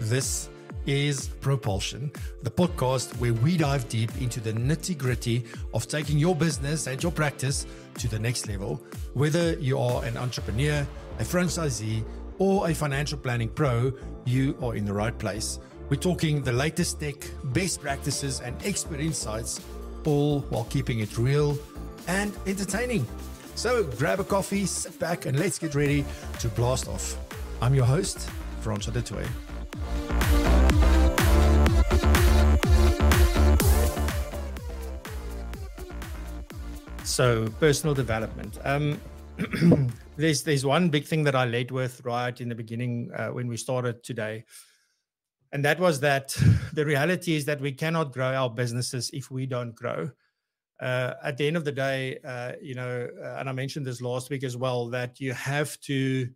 This is Propulsion, the podcast where we dive deep into the nitty-gritty of taking your business and your practice to the next level. Whether you are an entrepreneur, a franchisee, or a financial planning pro, you are in the right place. We're talking the latest tech, best practices, and expert insights, all while keeping it real and entertaining. So grab a coffee, sit back, and let's get ready to blast off. I'm your host, Francois du Toit. So personal development. There's one big thing that I led with right in the beginning when we started today. And that was that the reality is that we cannot grow our businesses if we don't grow. At the end of the day, and I mentioned this last week as well, that you have to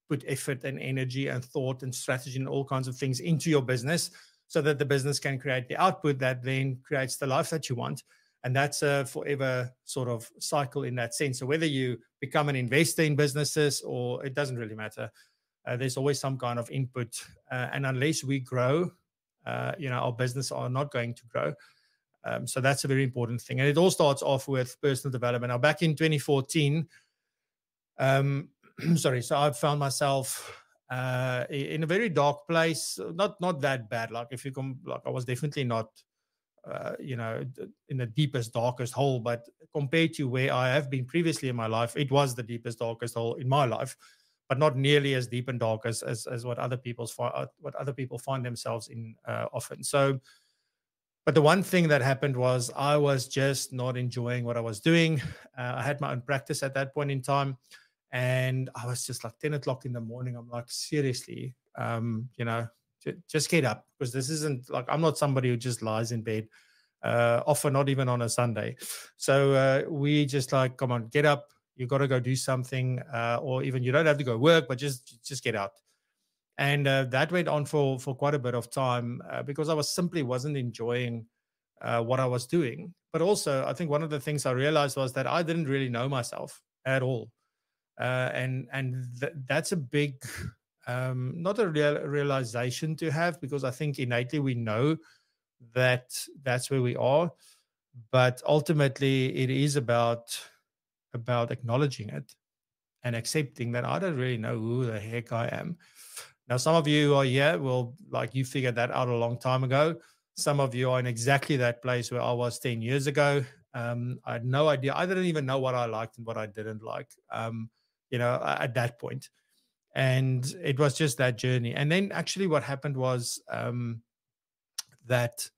put effort and energy and thought and strategy and all kinds of things into your business so that the business can create the output that then creates the life that you want. And that's a forever sort of cycle in that sense. So whether you become an investor in businesses or it doesn't really matter, there's always some kind of input. And unless we grow, our business are not going to grow. So that's a very important thing. And it all starts off with personal development. Now, back in 2014, so I found myself in a very dark place. Not that bad. Like if you come, like I was definitely not, in the deepest, darkest hole. But compared to where I have been previously in my life, it was the deepest, darkest hole in my life, but not nearly as deep and dark as what other people find themselves in often. So, but the one thing that happened was I was just not enjoying what I was doing. I had my own practice at that point in time. And I was just like 10 o'clock in the morning. I'm like, seriously, just get up, because this isn't like, I'm not somebody who just lies in bed, often not even on a Sunday. So we just like, come on, get up. You got to go do something, or even you don't have to go work, but just get out. And that went on for quite a bit of time because I wasn't enjoying what I was doing. But also, I think one of the things I realized was that I didn't really know myself at all. That's a big, not a realization to have, because I think innately we know that that's where we are, but ultimately it is about acknowledging it and accepting that I don't really know who the heck I am. Now, some of you are here, well, like you figured that out a long time ago. Some of you are in exactly that place where I was 10 years ago. I had no idea. I didn't even know what I liked and what I didn't like. At that point. And it was just that journey. And then actually what happened was that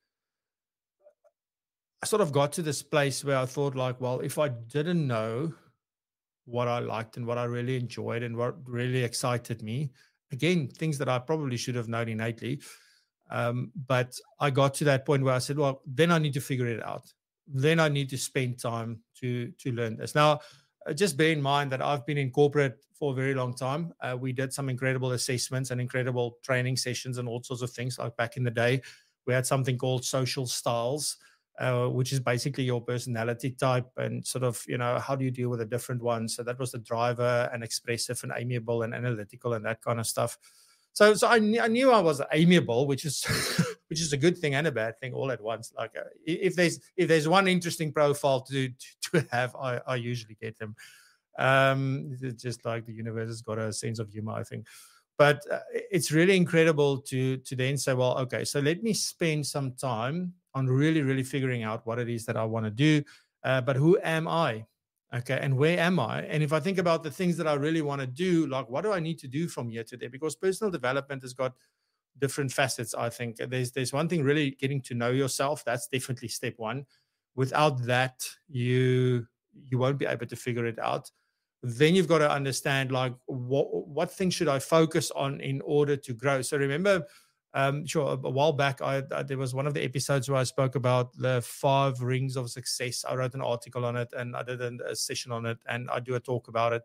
I sort of got to this place where I thought like, well, if I didn't know what I liked and what I really enjoyed and what really excited me, again, things that I probably should have known innately. But I got to that point where I said, well, then I need to figure it out. Then I need to spend time to learn this. Now, just bear in mind that I've been in corporate for a very long time. We did some incredible assessments and incredible training sessions and all sorts of things. Like back in the day, we had something called social styles, which is basically your personality type and sort of, how do you deal with the different ones? So that was the driver and expressive and amiable and analytical and that kind of stuff. So I knew I was amiable, which is which is a good thing and a bad thing all at once. Like if there's one interesting profile to have, I usually get them. It's just like the universe has got a sense of humor, I think. But it's really incredible to then say, well, okay, so let me spend some time on really, really figuring out what it is that I want to do. But who am I? Okay, and where am I? And if I think about the things that I really want to do, like what do I need to do from here to there? Because personal development has got different facets, I think. There's one thing, really getting to know yourself. That's definitely step one. Without that, you won't be able to figure it out. Then you've got to understand, like, what things should I focus on in order to grow? So remember, a while back, there was one of the episodes where I spoke about the 5 rings of success. I wrote an article on it and I did a session on it and I do a talk about it.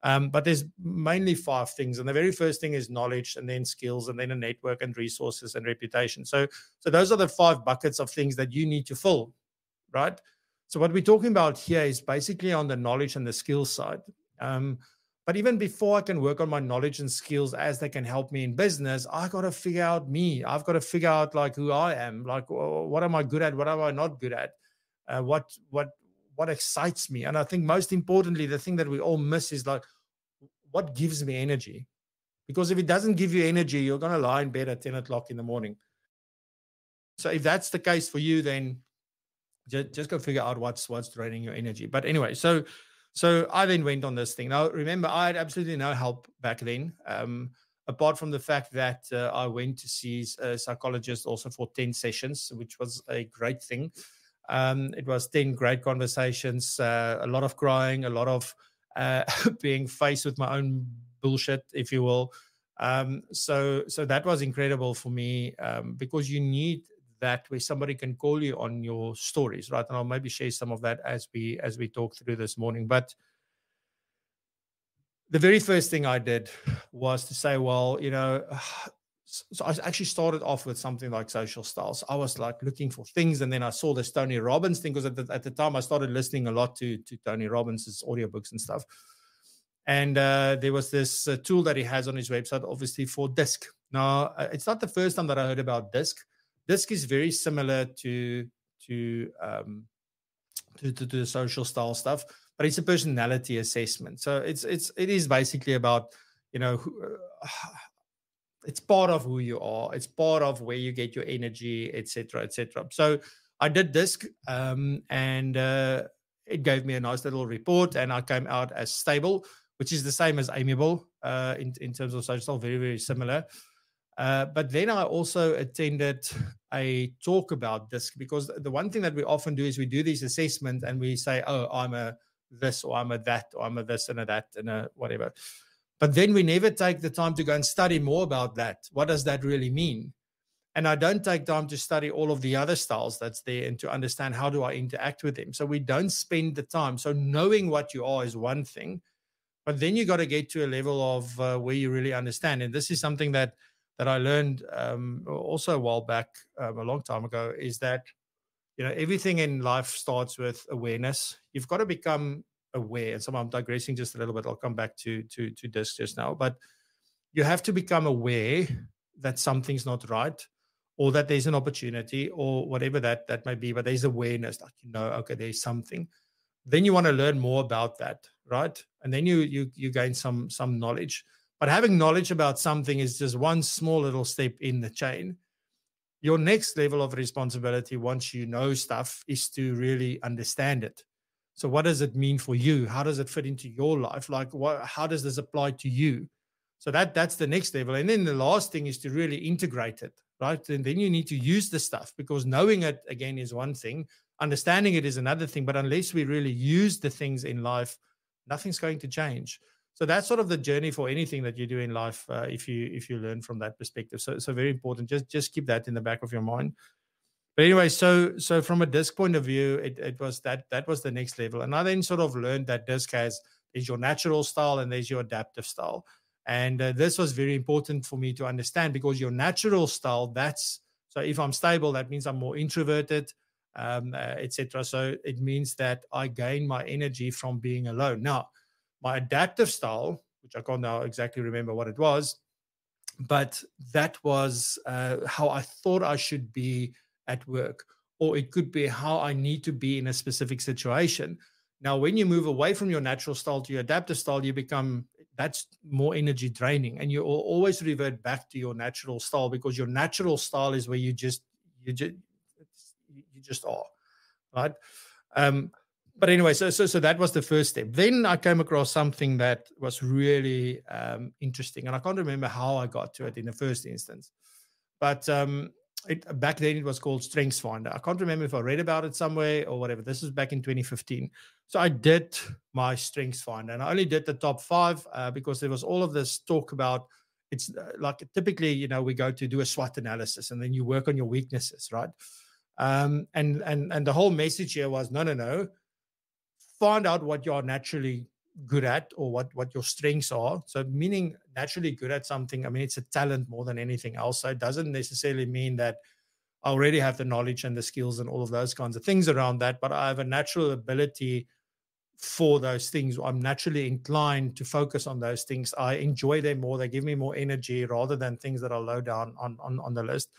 But there's mainly 5 things. And the very first thing is knowledge, and then skills, and then a network and resources and reputation. So those are the 5 buckets of things that you need to fill, right? So what we're talking about here is basically on the knowledge and the skills side. But even before I can work on my knowledge and skills as they can help me in business, I got to figure out me. I've got to figure out like who I am, like what am I good at, what am I not good at, what excites me. And I think most importantly, the thing that we all miss is like, what gives me energy? Because if it doesn't give you energy, you're going to lie in bed at 10 o'clock in the morning. So if that's the case for you, then just go figure out what's draining your energy. But anyway, so I then went on this thing. Now, remember, I had absolutely no help back then, apart from the fact that I went to see a psychologist also for 10 sessions, which was a great thing. It was 10 great conversations, a lot of crying, a lot of being faced with my own bullshit, if you will. So that was incredible for me, because you need that where somebody can call you on your stories, right? And I'll maybe share some of that as we talk through this morning. But the very first thing I did was to say, well, so I actually started off with something like social styles. I was like looking for things, and then I saw this Tony Robbins thing, because at the time I started listening a lot to Tony Robbins' audiobooks and stuff. And there was this tool that he has on his website, obviously, for DISC. Now, it's not the first time that I heard about DISC. DISC is very similar to the social style stuff, but it's a personality assessment. So it is basically about, it's part of who you are. It's part of where you get your energy, etc., etc. So I did DISC, and it gave me a nice little report, and I came out as stable, which is the same as amiable in terms of social style, very, very similar. But then I also attended a talk about DISC, because the one thing that we often do is we do these assessments and we say, oh, I'm a this, or I'm a that, or I'm a this and a that and a whatever. But then we never take the time to go and study more about that. What does that really mean? And I don't take time to study all of the other styles that's there and to understand how do I interact with them. So we don't spend the time. So knowing what you are is one thing, but then you got to get to a level of where you really understand. And this is something that I learned also a while back, a long time ago, is that, everything in life starts with awareness. You've got to become aware. And so I'm digressing just a little bit. I'll come back to this just now. But you have to become aware that something's not right, or that there's an opportunity, or whatever that may be. But there's awareness, like, okay, there's something. Then you want to learn more about that, right? And then you gain some knowledge. But having knowledge about something is just one small little step in the chain. Your next level of responsibility, once you know stuff, is to really understand it. So what does it mean for you? How does it fit into your life? Like, how does this apply to you? So that's the next level. And then the last thing is to really integrate it, right? And then you need to use the stuff, because knowing it, again, is one thing. Understanding it is another thing. But unless we really use the things in life, nothing's going to change. So that's sort of the journey for anything that you do in life, if you learn from that perspective. So very important. Just keep that in the back of your mind. But anyway, so from a DISC point of view, it was that was the next level. And I then sort of learned that DISC is your natural style and there's your adaptive style. And this was very important for me to understand, because your natural style, so if I'm stable, that means I'm more introverted, etc. So it means that I gain my energy from being alone. Now, my adaptive style, which I can't now exactly remember what it was, but that was how I thought I should be at work, or it could be how I need to be in a specific situation. Now, when you move away from your natural style to your adaptive style, that's more energy draining, and you will always revert back to your natural style, because your natural style is where you just are, right? But anyway, so that was the first step. Then I came across something that was really interesting, and I can't remember how I got to it in the first instance. But back then it was called StrengthsFinder. I can't remember if I read about it somewhere or whatever. This was back in 2015. So I did my StrengthsFinder, and I only did the top 5 because there was all of this talk about, it's like typically, we go to do a SWOT analysis, and then you work on your weaknesses, right? And the whole message here was, no. Find out what you're naturally good at, or what your strengths are. So meaning naturally good at something, I mean, it's a talent more than anything else. So it doesn't necessarily mean that I already have the knowledge and the skills and all of those kinds of things around that, but I have a natural ability for those things. I'm naturally inclined to focus on those things. I enjoy them more. They give me more energy rather than things that are low down on the list.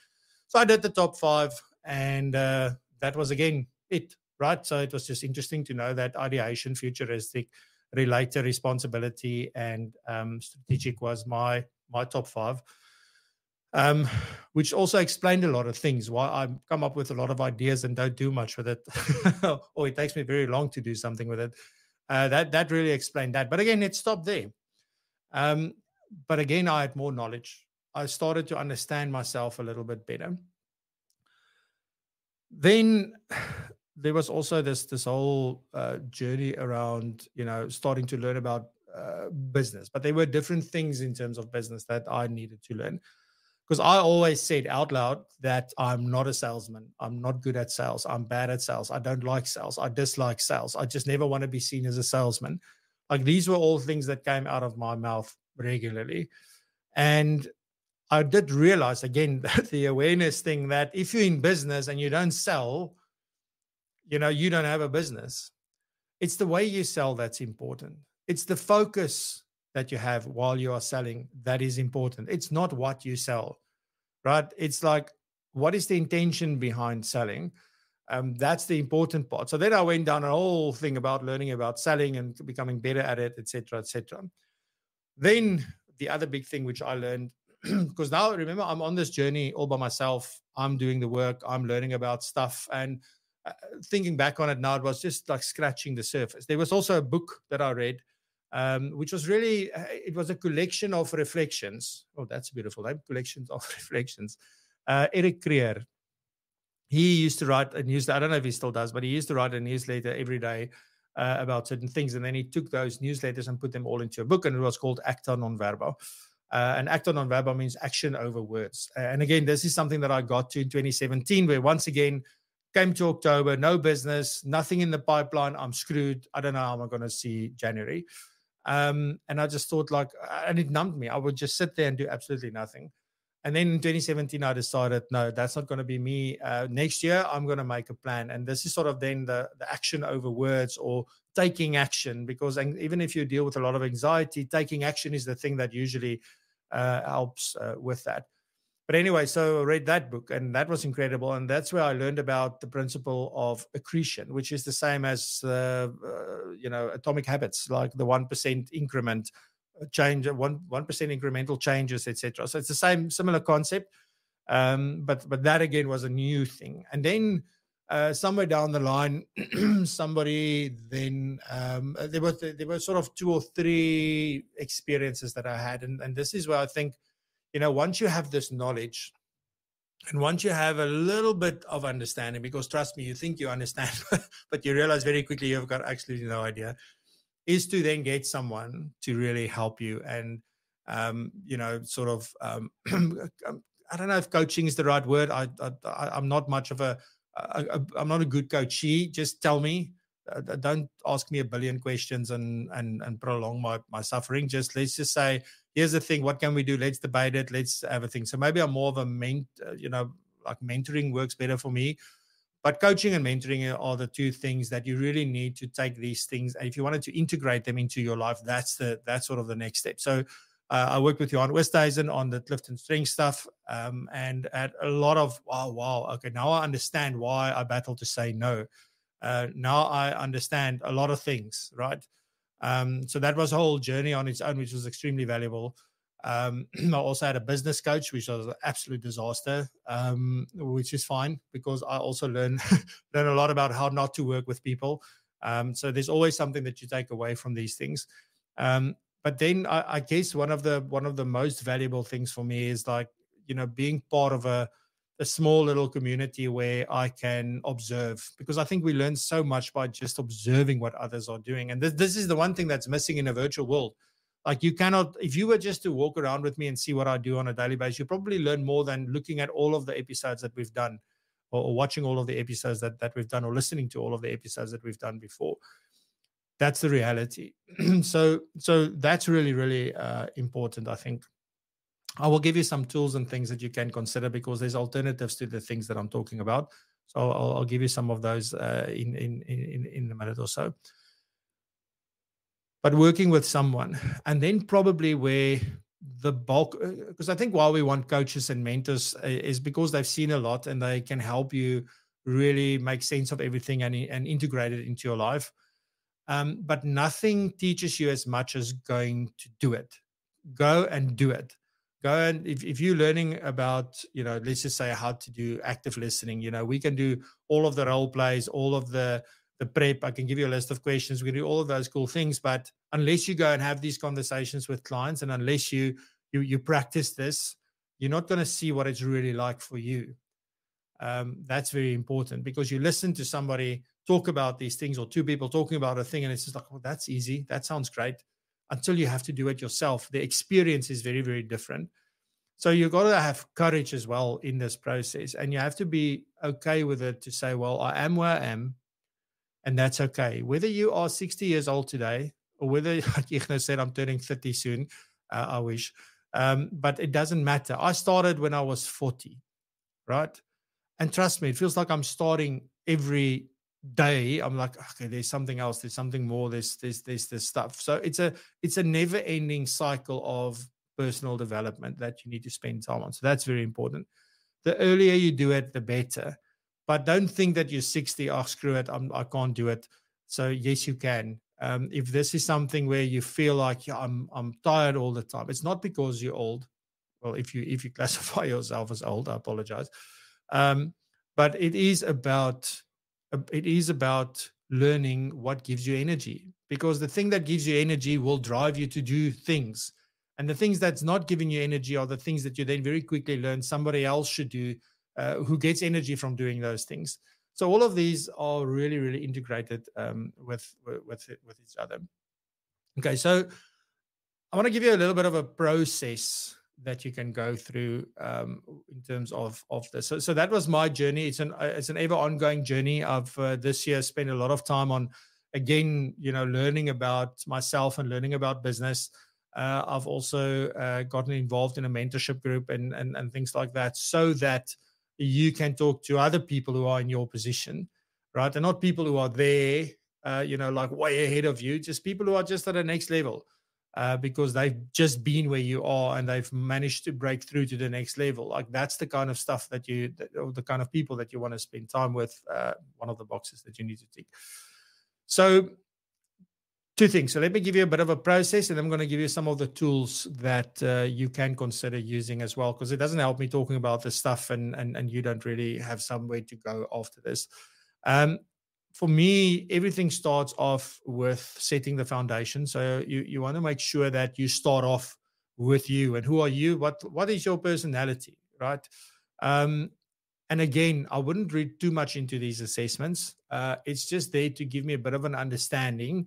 So I did the top 5, and that was again it, right? So it was just interesting to know that ideation, futuristic, related, responsibility, and strategic was my top 5. Which also explained a lot of things, why I come up with a lot of ideas and don't do much with it, or it takes me very long to do something with it. That really explained that. But again, it stopped there. But again, I had more knowledge. I started to understand myself a little bit better. Then there was also this whole journey around, starting to learn about business. But there were different things in terms of business that I needed to learn. Because I always said out loud that I'm not a salesman. I'm not good at sales. I'm bad at sales. I don't like sales. I dislike sales. I just never want to be seen as a salesman. Like, these were all things that came out of my mouth regularly. And I did realize, again, that the awareness thing, that if you're in business and you don't sell, you don't have a business. It's the way you sell that's important. It's the focus that you have while you are selling that is important. It's not what you sell, right? It's like, what is the intention behind selling? That's the important part. So then I went down a whole thing about learning about selling and becoming better at it, etc., etc. Then the other big thing which I learned, because now remember, I'm on this journey all by myself. I'm doing the work. I'm learning about stuff, and thinking back on it now, it was just like scratching the surface. There was also a book that I read, which was really, it was a collection of reflections. Oh, that's a beautiful name, Collections of Reflections. Eric Creer, he used to write a newsletter. I don't know if he still does, but he used to write a newsletter every day about certain things. And then he took those newsletters and put them all into a book, and it was called Acta Non Verba. And Acta Non Verba means action over words. And again, this is something that I got to in 2017, where once again, came to October, no business, nothing in the pipeline. I'm screwed. I don't know how I'm going to see January. And I just thought, like, and it numbed me. I would just sit there and do absolutely nothing. And then in 2017, I decided, no, that's not going to be me. Next year, I'm going to make a plan. And this is sort of then the action over words, or taking action, because even if you deal with a lot of anxiety, taking action is the thing that usually helps with that. But anyway, so I read that book, and that was incredible. And that's where I learned about the principle of accretion, which is the same as, Atomic Habits, like the 1% increment change, 1% incremental changes, etc. So it's the same, similar concept. But that again was a new thing. And then somewhere down the line, somebody then, there were sort of 2 or 3 experiences that I had. And this is where I think, once you have this knowledge, and once you have a little bit of understanding, because trust me, you think you understand, but you realize very quickly you've got absolutely no idea, is to then get someone to really help you. And, I don't know if coaching is the right word. I'm not much of I'm not a good coachee. Just tell me. Don't ask me a billion questions and prolong my suffering. Let's just say, here's the thing. What can we do? Let's debate it. Let's have a thing. So maybe I'm more of a like mentoring works better for me. But coaching and mentoring are the 2 things that you really need to take these things. And if you wanted to integrate them into your life, that's sort of the next step. So I worked with Johan Westhuizen on the Clifton Strength stuff, and at a lot of, wow, okay, now I understand why I battle to say no. Now I understand a lot of things, right? So that was a whole journey on its own, which was extremely valuable. I also had a business coach, which was an absolute disaster, which is fine, because I also learn a lot about how not to work with people. So there's always something that you take away from these things. But then I guess one of the most valuable things for me is, like, being part of a small little community where I can observe, because I think we learn so much by just observing what others are doing. And this is the one thing that's missing in a virtual world. Like, you cannot, if you were just to walk around with me and see what I do on a daily basis, you probably learn more than looking at all of the episodes that we've done, or watching all of the episodes that we've done, or listening to all of the episodes that we've done before. That's the reality. So that's really, really important, I think. I will give you some tools and things that you can consider, because there's alternatives to the things that I'm talking about. So I'll give you some of those in a minute or so. but working with someone. And then probably where the bulk, because I think why we want coaches and mentors is because they've seen a lot and they can help you really make sense of everything and integrate it into your life. But nothing teaches you as much as going to do it. Go and do it. Go and if you're learning about, let's just say how to do active listening, we can do all of the role plays, all of the prep. I can give you a list of questions. We can do all of those cool things. But unless you go and have these conversations with clients, and unless you practice this, you're not going to see what it's really like for you. That's very important, because you listen to somebody talk about these things, or two people talking about a thing, and it's just like, well, that's easy. That sounds great. Until you have to do it yourself, the experience is very, very different. So you've got to have courage as well in this process, and you have to be okay with it to say, well, I am where I am, and that's okay. Whether you are 60 years old today, or whether, like Ignas said, I'm turning 30 soon, I wish, but it doesn't matter. I started when I was 40, right? And trust me, it feels like I'm starting every day. I'm like, okay, there's something else, there's something more, there's this stuff. So it's a never-ending cycle of personal development that you need to spend time on. So that's very important. The earlier you do it, the better. But don't think that you're 60, oh, screw it, I can't do it. So yes, you can. If this is something where you feel like, yeah, I'm tired all the time, it's not because you're old. Well, if you classify yourself as old, I apologize. But it is about learning what gives you energy, because the thing that gives you energy will drive you to do things. And the things that's not giving you energy are the things that you then very quickly learn somebody else should do, who gets energy from doing those things. So all of these are really, really integrated with each other. Okay, so I want to give you a little bit of a process that you can go through in terms of this. So that was my journey. It's an ever ongoing journey. I've this year spent a lot of time on, again, learning about myself and learning about business. I've also gotten involved in a mentorship group and things like that, so that you can talk to other people who are in your position, right? And not people who are there, like way ahead of you, just people who are just at the next level. Because they've just been where you are and they've managed to break through to the next level. Like that's the kind of stuff or the kind of people that you want to spend time with. One of the boxes that you need to tick. So two things. So let me give you a bit of a process, and I'm going to give you some of the tools that you can consider using as well, because it doesn't help me talking about this stuff and you don't really have somewhere to go after this. For me, everything starts off with setting the foundation. So you want to make sure that you start off with you, and who are you? What is your personality, right? And again, I wouldn't read too much into these assessments. It's just there to give me a bit of an understanding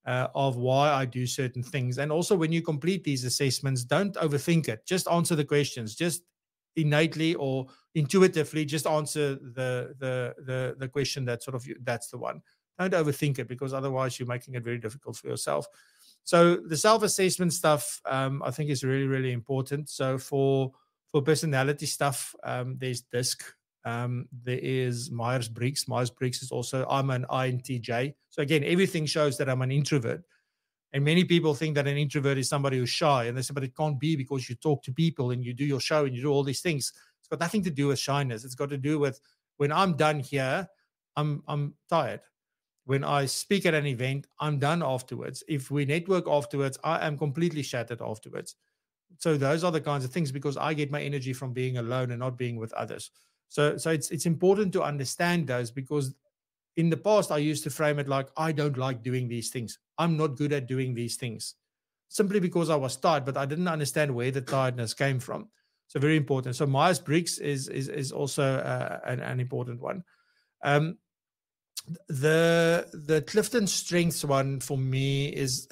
of why I do certain things. And also, when you complete these assessments, don't overthink it. Just answer the questions. Just innately or intuitively, just answer the question that that's the one. Don't overthink it, because otherwise you're making it very difficult for yourself. So the self-assessment stuff, I think, is really, really important. So for personality stuff, there's DISC. There is Myers-Briggs. Myers-Briggs is also, I'm an INTJ. So again, everything shows that I'm an introvert. And many people think that an introvert is somebody who's shy, and they say, but it can't be, because you talk to people and you do your show and you do all these things. It's got nothing to do with shyness. It's got to do with, when I'm done here, I'm tired. When I speak at an event, I'm done afterwards. If we network afterwards, I am completely shattered afterwards. So those are the kinds of things, because I get my energy from being alone and not being with others. So it's important to understand those, because in the past, I used to frame it like, I don't like doing these things. I'm not good at doing these things, simply because I was tired, but I didn't understand where the tiredness came from. So very important. So Myers-Briggs is also an important one. The Clifton Strengths one for me is,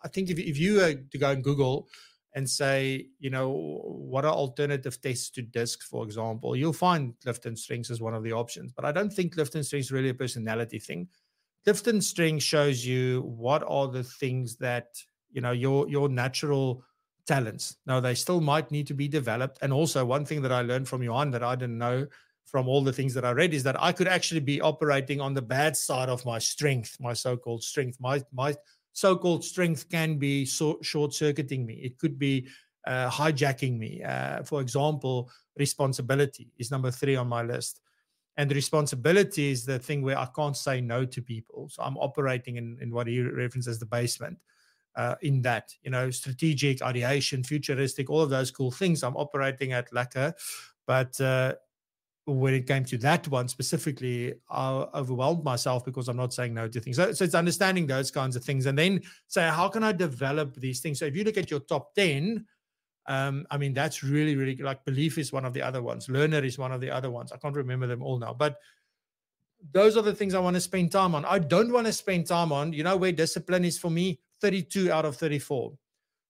I think if you to go and Google and say, what are alternative tests to DISC, for example, you'll find Clifton Strengths as one of the options. But I don't think Clifton Strengths is really a personality thing. Clifton Strengths shows you what are the things that, your natural talents. Now, they still might need to be developed. And also, one thing that I learned from Johan that I didn't know from all the things that I read is that I could actually be operating on the bad side of my strength, my so-called strength. My so-called strength can be short-circuiting me. It could be hijacking me. For example, responsibility is number 3 on my list. And the responsibility is the thing where I can't say no to people. So I'm operating in what he references as the basement. In that, strategic, ideation, futuristic, all of those cool things I'm operating at lekker. But when it came to that one specifically, I overwhelmed myself because I'm not saying no to things. So it's understanding those kinds of things and then say, how can I develop these things? So if you look at your top 10, I mean, that's really, really like belief is one of the other ones. Learner is one of the other ones. I can't remember them all now, but those are the things I want to spend time on. I don't want to spend time on, where discipline is for me, 32 out of 34.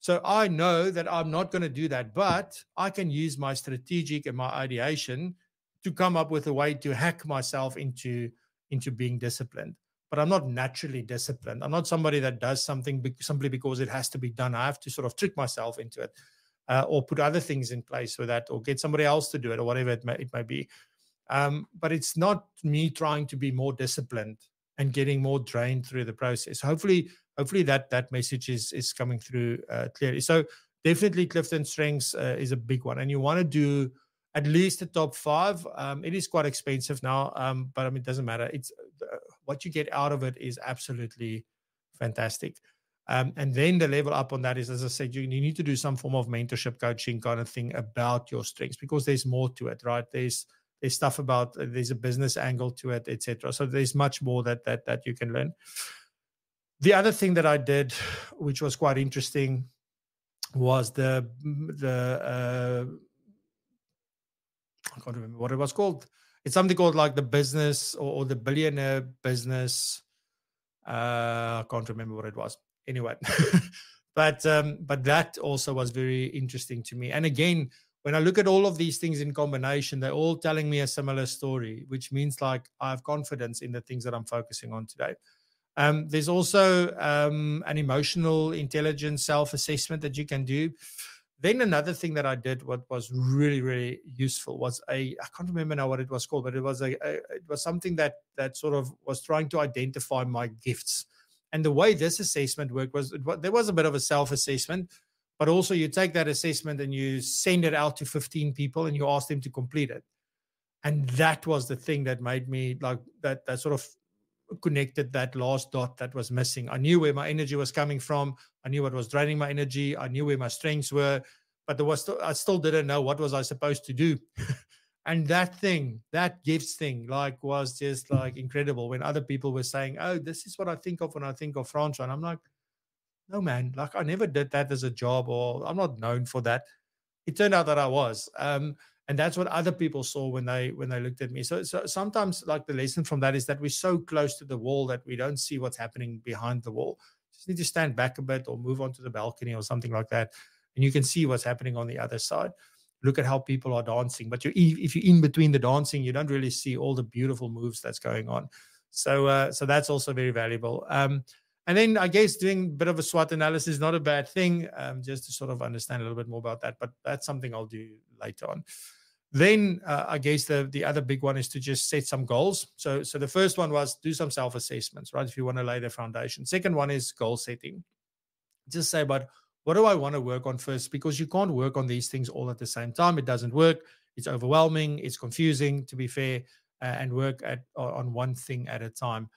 So I know that I'm not going to do that, but I can use my strategic and my ideation to come up with a way to hack myself into being disciplined. But I'm not naturally disciplined. I'm not somebody that does something simply because it has to be done. I have to sort of trick myself into it, or put other things in place for that, or get somebody else to do it, or whatever it may be. But it's not me trying to be more disciplined and getting more drained through the process. Hopefully that message is coming through clearly. So definitely Clifton Strengths is a big one. And you want to do at least the top 5. It is quite expensive now, but I mean, it doesn't matter. It's what you get out of it is absolutely fantastic. And then the level up on that is, as I said, you need to do some form of mentorship coaching kind of thing about your strengths, because there's more to it, right? There's stuff about, there's a business angle to it, etc. So there's much more that you can learn. The other thing that I did, which was quite interesting, was I can't remember what it was called. It's something called like the business or the billionaire business. I can't remember what it was. Anyway, but that also was very interesting to me. And again, when I look at all of these things in combination, they're all telling me a similar story, which means like I have confidence in the things that I'm focusing on today. There's also an emotional intelligence self-assessment that you can do. Then another thing that I did, what was really, really useful, was I can't remember now what it was called, but it was something that sort of was trying to identify my gifts. And the way this assessment worked was there was a bit of a self-assessment, but also you take that assessment and you send it out to 15 people and you ask them to complete it. And that was the thing that made me like that sort of connected that last dot that was missing. I knew where my energy was coming from. I knew what was draining my energy. I knew where my strengths were, but I still didn't know what was I supposed to do. And that gifts thing, like, was just like incredible when other people were saying, oh, this is what I think of when I think of Francois. And I'm like, no, man, like I never did that as a job, or I'm not known for that. It turned out that I was. And that's what other people saw when they looked at me. So sometimes like the lesson from that is that we're so close to the wall that we don't see what's happening behind the wall. Just need to stand back a bit or move onto the balcony or something like that. And you can see what's happening on the other side. Look at how people are dancing. But if you're in between the dancing, you don't really see all the beautiful moves that's going on. So that's also very valuable. And then I guess doing a bit of a SWOT analysis is not a bad thing, just to sort of understand a little bit more about that. But that's something I'll do later on. Then I guess the other big one is to just set some goals. So the first one was do some self-assessments, right? If you want to lay the foundation. Second one is goal setting. Just say, but what do I want to work on first? Because you can't work on these things all at the same time. It doesn't work. It's overwhelming. It's confusing, to be fair, and work on one thing at a time.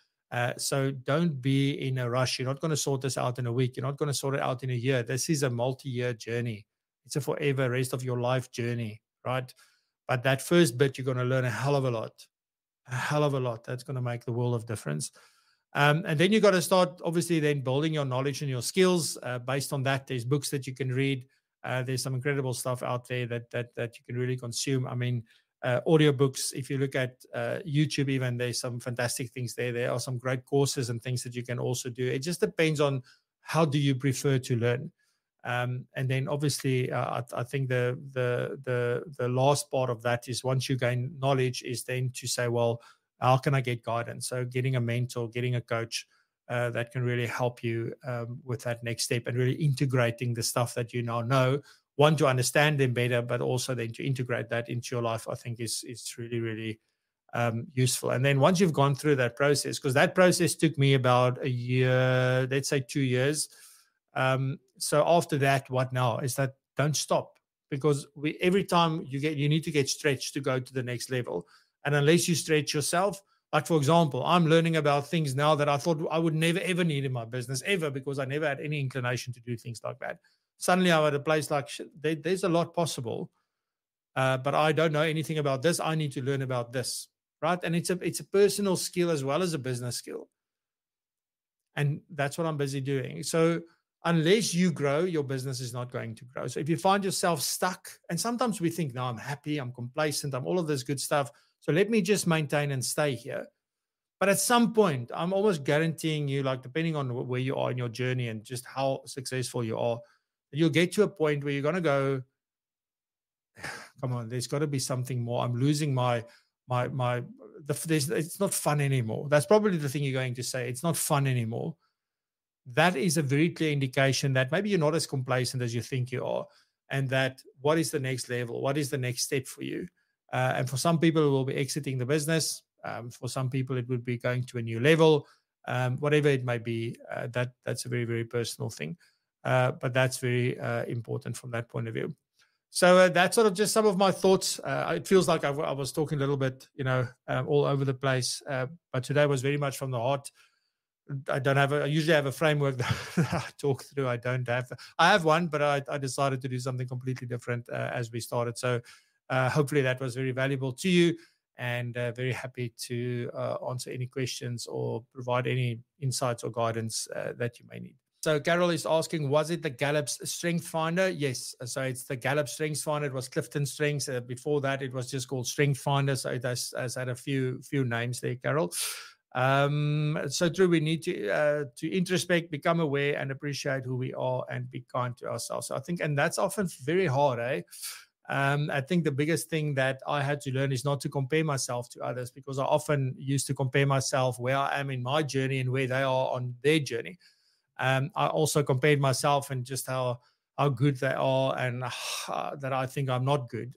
So don't be in a rush. You're not going to sort this out in a week. You're not going to sort it out in a year. This is a multi-year journey. It's a forever rest of your life journey, right? But that first bit, you're going to learn a hell of a lot. That's going to make the world of difference. And then you got to start, obviously, then building your knowledge and your skills. Based on that, there's books that you can read. There's some incredible stuff out there that you can really consume. I mean, audiobooks, if you look at YouTube even, there's some fantastic things there. There are some great courses and things that you can also do. It just depends on how do you prefer to learn. And then obviously, I think the last part of that is once you gain knowledge is then to say, well, how can I get guidance? So getting a mentor, getting a coach that can really help you with that next step and really integrating the stuff that you now know. One, to understand them better, but also then to integrate that into your life, I think is really, really useful. And then once you've gone through that process, because that process took me about a year, let's say 2 years. So after that, what now is that don't stop, because every time you need to get stretched to go to the next level. And unless you stretch yourself, like for example, I'm learning about things now that I thought I would never ever need in my business ever, because I never had any inclination to do things like that. Suddenly I'm at a place like, there's a lot possible, but I don't know anything about this. I need to learn about this, right? And it's a personal skill as well as a business skill. And that's what I'm busy doing. So unless you grow, your business is not going to grow. So if you find yourself stuck, and sometimes we think, no, I'm happy, I'm complacent, I'm all of this good stuff, so let me just maintain and stay here. But at some point, I'm almost guaranteeing you, like depending on where you are in your journey and just how successful you are, you'll get to a point where you're going to go, come on, there's got to be something more. I'm losing it's not fun anymore. That's probably the thing you're going to say. It's not fun anymore. That is a very clear indication that maybe you're not as complacent as you think you are, and that what is the next level? What is the next step for you? And for some people, it will be exiting the business. For some people, it would be going to a new level, whatever it may be. That's a very, very personal thing. But that's very important from that point of view. So that's sort of just some of my thoughts. It feels like I was talking a little bit, all over the place. But today was very much from the heart. I usually have a framework that I talk through. I have one, but I decided to do something completely different as we started. So hopefully that was very valuable to you, and very happy to answer any questions or provide any insights or guidance that you may need. So Carol is asking, was it the Gallup's Strength Finder? Yes. So it's the Gallup Strength Finder. It was Clifton Strengths. Before that, it was just called Strength Finder. So it has had a few names there, Carol. So true, we need to introspect, become aware, and appreciate who we are, and be kind to ourselves. So I think, and that's often very hard, I think the biggest thing that I had to learn is not to compare myself to others, because I often used to compare myself where I am in my journey and where they are on their journey. I also compared myself and just how good they are, and that I think I'm not good.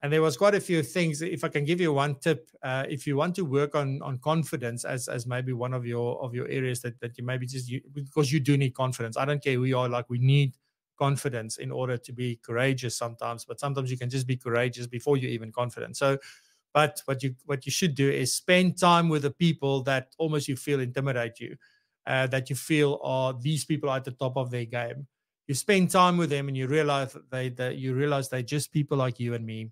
And there was quite a few things. If I can give you one tip, if you want to work on confidence as maybe one of your areas that you maybe because you do need confidence. I don't care who you are, like we need confidence in order to be courageous sometimes, but sometimes you can just be courageous before you're even confident. So, but what you should do is spend time with the people that almost you feel intimidate you, that you feel are these people are at the top of their game. You spend time with them and you realize they're just people like you and me.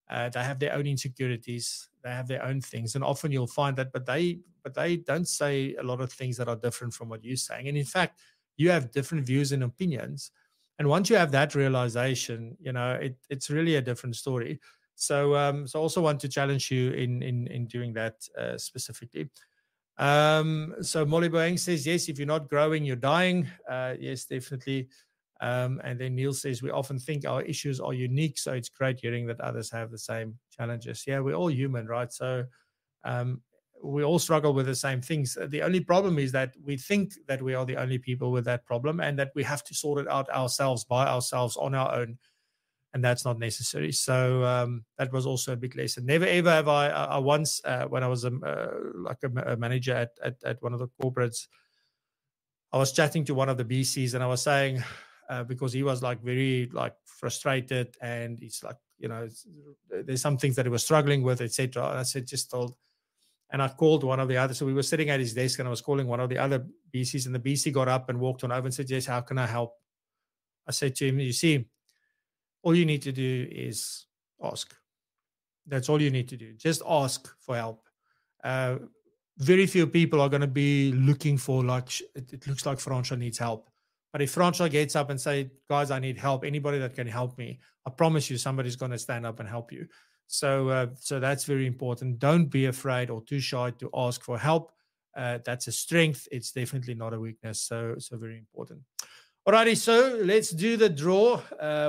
They have their own insecurities. They have their own things. And often you'll find that, but they don't say a lot of things that are different from what you're saying. And in fact, you have different views and opinions. And once you have that realization, it's really a different story. So I also want to challenge you in doing that specifically. So Molly Boeing says, yes, if you're not growing, you're dying. Yes, definitely. And then Neil says, we often think our issues are unique, so it's great hearing that others have the same challenges. Yeah, we're all human, right? So we all struggle with the same things. The only problem is that we think that we are the only people with that problem, and that we have to sort it out ourselves, by ourselves, on our own. And that's not necessary. So that was also a big lesson. Never ever have I once, when I was a manager at one of the corporates, I was chatting to one of the BCs, and I was saying, because he was like very like frustrated, and he's like, there's some things that he was struggling with, etc. And I said, and I called one of the others. So we were sitting at his desk, and I was calling one of the other BCs, and the BC got up and walked on over and said, yes, how can I help? I said to him, you see, all you need to do is ask. That's all you need to do. Just ask for help. Very few people are going to be looking for, like, it looks like Francois needs help. But if Francois gets up and say, guys, I need help, anybody that can help me, I promise you somebody's going to stand up and help you. So that's very important. Don't be afraid or too shy to ask for help. That's a strength. It's definitely not a weakness. So very important. Alrighty, so let's do the draw.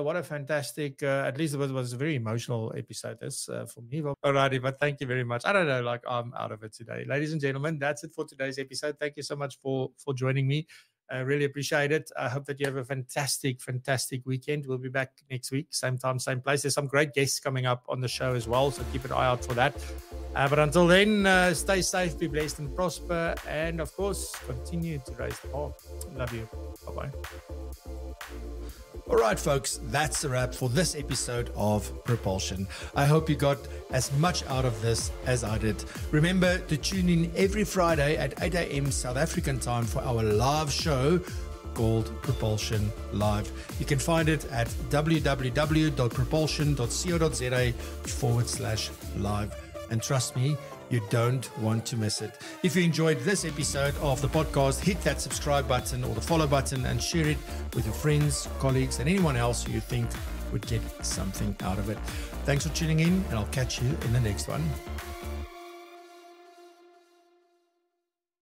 What a fantastic, at least it was a very emotional episode this for me. Alrighty, but thank you very much. I don't know, like I'm out of it today. Ladies and gentlemen, that's it for today's episode. Thank you so much for joining me. I really appreciate it. I hope that you have a fantastic, fantastic weekend. We'll be back next week, same time, same place. There's some great guests coming up on the show as well, so keep an eye out for that. But until then, stay safe, be blessed and prosper, and of course, continue to raise the bar. Love you. Bye-bye. All right, folks, that's a wrap for this episode of Propulsion. I hope you got as much out of this as I did. Remember to tune in every Friday at 8 a.m. South African time for our live show called Propulsion Live. You can find it at www.propulsion.co.za/live. And trust me, you don't want to miss it. If you enjoyed this episode of the podcast, hit that subscribe button or the follow button and share it with your friends, colleagues, and anyone else who you think would get something out of it. Thanks for tuning in, and I'll catch you in the next one.